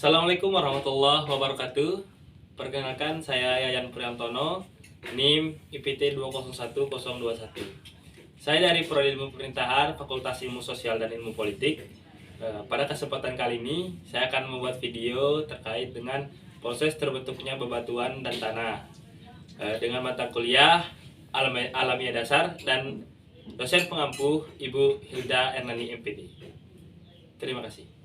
Assalamualaikum warahmatullahi wabarakatuh. Perkenalkan, saya Yayan Priantono, NIM IPT 201021. Saya dari Prodi Ilmu Pemerintahan, Fakultas Ilmu Sosial dan Ilmu Politik. Pada kesempatan kali ini, saya akan membuat video terkait dengan proses terbentuknya bebatuan dan tanah dengan mata kuliah Alamiah Dasar dan dosen pengampu Ibu Hilda Ernani MPD. Terima kasih.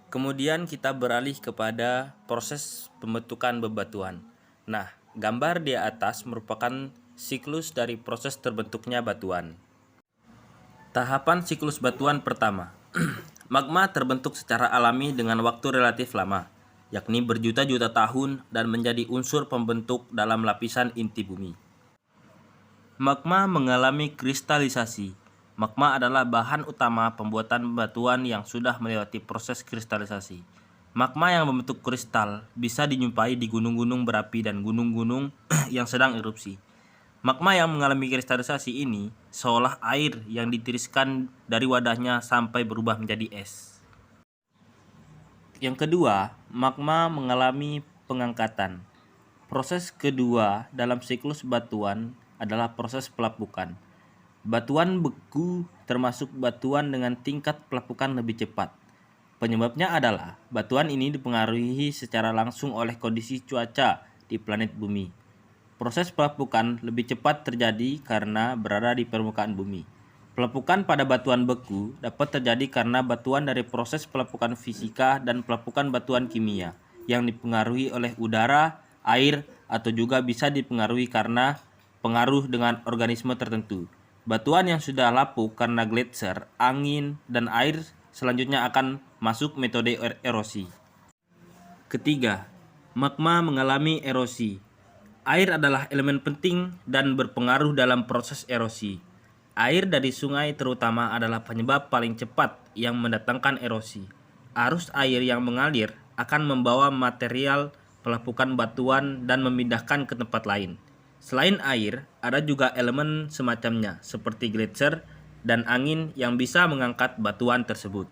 Kemudian kita beralih kepada proses pembentukan bebatuan. Nah, gambar di atas merupakan siklus dari proses terbentuknya batuan. Tahapan siklus batuan pertama. Magma terbentuk secara alami dengan waktu relatif lama, yakni berjuta-juta tahun dan menjadi unsur pembentuk dalam lapisan inti bumi. Magma mengalami kristalisasi. Magma adalah bahan utama pembuatan batuan yang sudah melewati proses kristalisasi. Magma yang membentuk kristal bisa dijumpai di gunung-gunung berapi dan gunung-gunung yang sedang erupsi. Magma yang mengalami kristalisasi ini seolah air yang ditiriskan dari wadahnya sampai berubah menjadi es. Yang kedua, magma mengalami pengangkatan. Proses kedua dalam siklus batuan adalah proses pelapukan. Batuan beku termasuk batuan dengan tingkat pelapukan lebih cepat. Penyebabnya adalah batuan ini dipengaruhi secara langsung oleh kondisi cuaca di planet bumi. Proses pelapukan lebih cepat terjadi karena berada di permukaan bumi. Pelapukan pada batuan beku dapat terjadi karena batuan dari proses pelapukan fisika dan pelapukan batuan kimia yang dipengaruhi oleh udara, air, atau juga bisa dipengaruhi karena pengaruh dengan organisme tertentu. Batuan yang sudah lapuk karena gletser, angin, dan air selanjutnya akan masuk metode erosi. Ketiga, magma mengalami erosi. Air adalah elemen penting dan berpengaruh dalam proses erosi. Air dari sungai terutama adalah penyebab paling cepat yang mendatangkan erosi. Arus air yang mengalir akan membawa material pelapukan batuan dan memindahkan ke tempat lain. Selain air, ada juga elemen semacamnya seperti gletser dan angin yang bisa mengangkat batuan tersebut.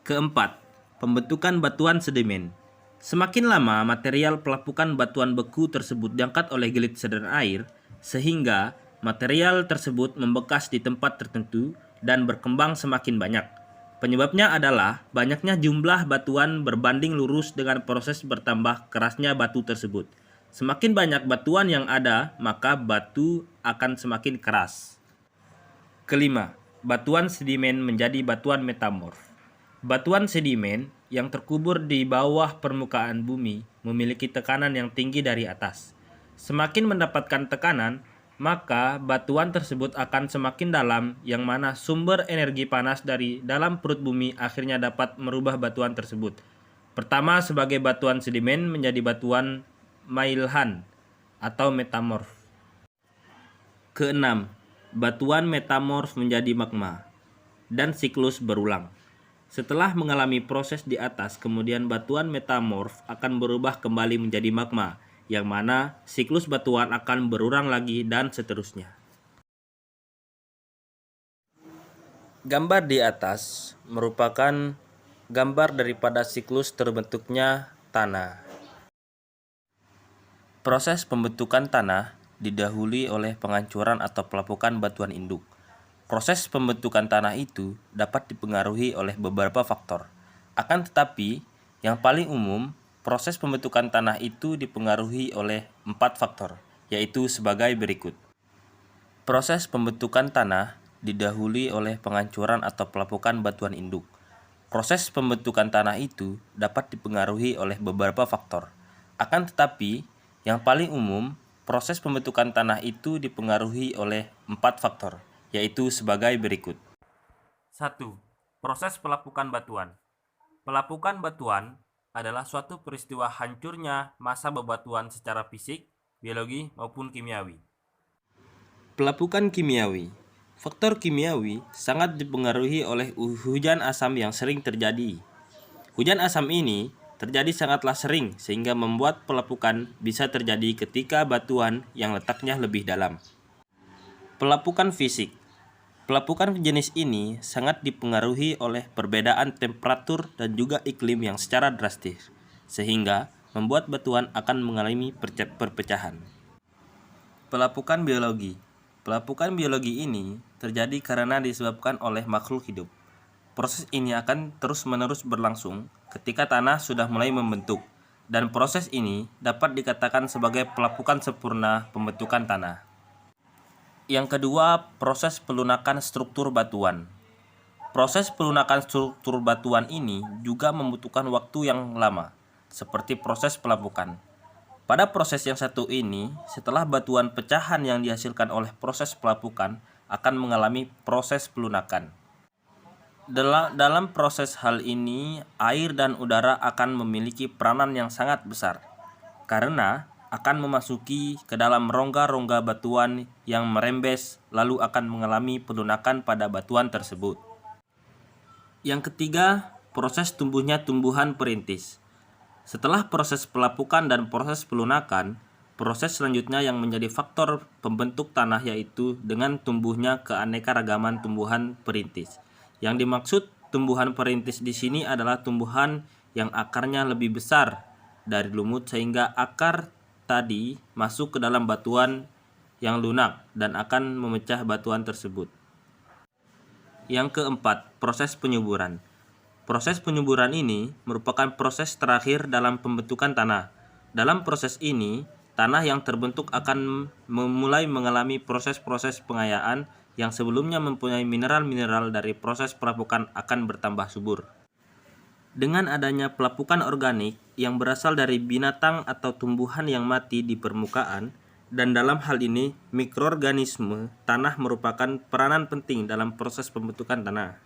Keempat, pembentukan batuan sedimen. Semakin lama material pelapukan batuan beku tersebut diangkat oleh gletser dan air, sehingga material tersebut membekas di tempat tertentu dan berkembang semakin banyak. Penyebabnya adalah banyaknya jumlah batuan berbanding lurus dengan proses bertambah kerasnya batu tersebut. Semakin banyak batuan yang ada, maka batu akan semakin keras. Kelima, batuan sedimen menjadi batuan metamorf. Batuan sedimen yang terkubur di bawah permukaan bumi memiliki tekanan yang tinggi dari atas. Semakin mendapatkan tekanan, maka batuan tersebut akan semakin dalam, yang mana sumber energi panas dari dalam perut bumi akhirnya dapat merubah batuan tersebut. Pertama sebagai batuan sedimen menjadi batuan Mailhan atau metamorf. Keenam, batuan metamorf menjadi magma dan siklus berulang. Setelah mengalami proses di atas, kemudian batuan metamorf akan berubah kembali menjadi magma, yang mana siklus batuan akan berulang lagi dan seterusnya. Gambar di atas merupakan gambar daripada siklus terbentuknya tanah. Proses pembentukan tanah didahului oleh penghancuran atau pelapukan batuan induk. Proses pembentukan tanah itu dapat dipengaruhi oleh beberapa faktor. Akan tetapi, yang paling umum, proses pembentukan tanah itu dipengaruhi oleh 4 faktor, yaitu sebagai berikut. Proses pembentukan tanah didahului oleh penghancuran atau pelapukan batuan induk. Proses pembentukan tanah itu dapat dipengaruhi oleh beberapa faktor. Akan tetapi, yang paling umum, proses pembentukan tanah itu dipengaruhi oleh 4 faktor, yaitu sebagai berikut. 1. Proses pelapukan batuan. Pelapukan batuan adalah suatu peristiwa hancurnya massa bebatuan secara fisik, biologi, maupun kimiawi. Pelapukan kimiawi. Faktor kimiawi sangat dipengaruhi oleh hujan asam yang sering terjadi. Hujan asam ini terjadi sangatlah sering sehingga membuat pelapukan bisa terjadi ketika batuan yang letaknya lebih dalam. Pelapukan fisik. Pelapukan jenis ini sangat dipengaruhi oleh perbedaan temperatur dan juga iklim yang secara drastis, sehingga membuat batuan akan mengalami perpecahan. Pelapukan biologi. Pelapukan biologi ini terjadi karena disebabkan oleh makhluk hidup. Proses ini akan terus-menerus berlangsung ketika tanah sudah mulai membentuk, dan proses ini dapat dikatakan sebagai pelapukan sempurna pembentukan tanah. Yang kedua, proses pelunakan struktur batuan. Proses pelunakan struktur batuan ini juga membutuhkan waktu yang lama, seperti proses pelapukan. Pada proses yang satu ini, setelah batuan pecahan yang dihasilkan oleh proses pelapukan akan mengalami proses pelunakan. Dalam proses hal ini, air dan udara akan memiliki peranan yang sangat besar, karena akan memasuki ke dalam rongga-rongga batuan yang merembes lalu akan mengalami pelunakan pada batuan tersebut. Yang ketiga, proses tumbuhnya tumbuhan perintis. Setelah proses pelapukan dan proses pelunakan, proses selanjutnya yang menjadi faktor pembentuk tanah yaitu dengan tumbuhnya keanekaragaman tumbuhan perintis. Yang dimaksud tumbuhan perintis di sini adalah tumbuhan yang akarnya lebih besar dari lumut sehingga akar tadi masuk ke dalam batuan yang lunak dan akan memecah batuan tersebut. Yang keempat, proses penyuburan. Proses penyuburan ini merupakan proses terakhir dalam pembentukan tanah. Dalam proses ini, tanah yang terbentuk akan mulai mengalami proses-proses pengayaan yang sebelumnya mempunyai mineral-mineral dari proses pelapukan akan bertambah subur. Dengan adanya pelapukan organik yang berasal dari binatang atau tumbuhan yang mati di permukaan, dan dalam hal ini mikroorganisme tanah merupakan peranan penting dalam proses pembentukan tanah.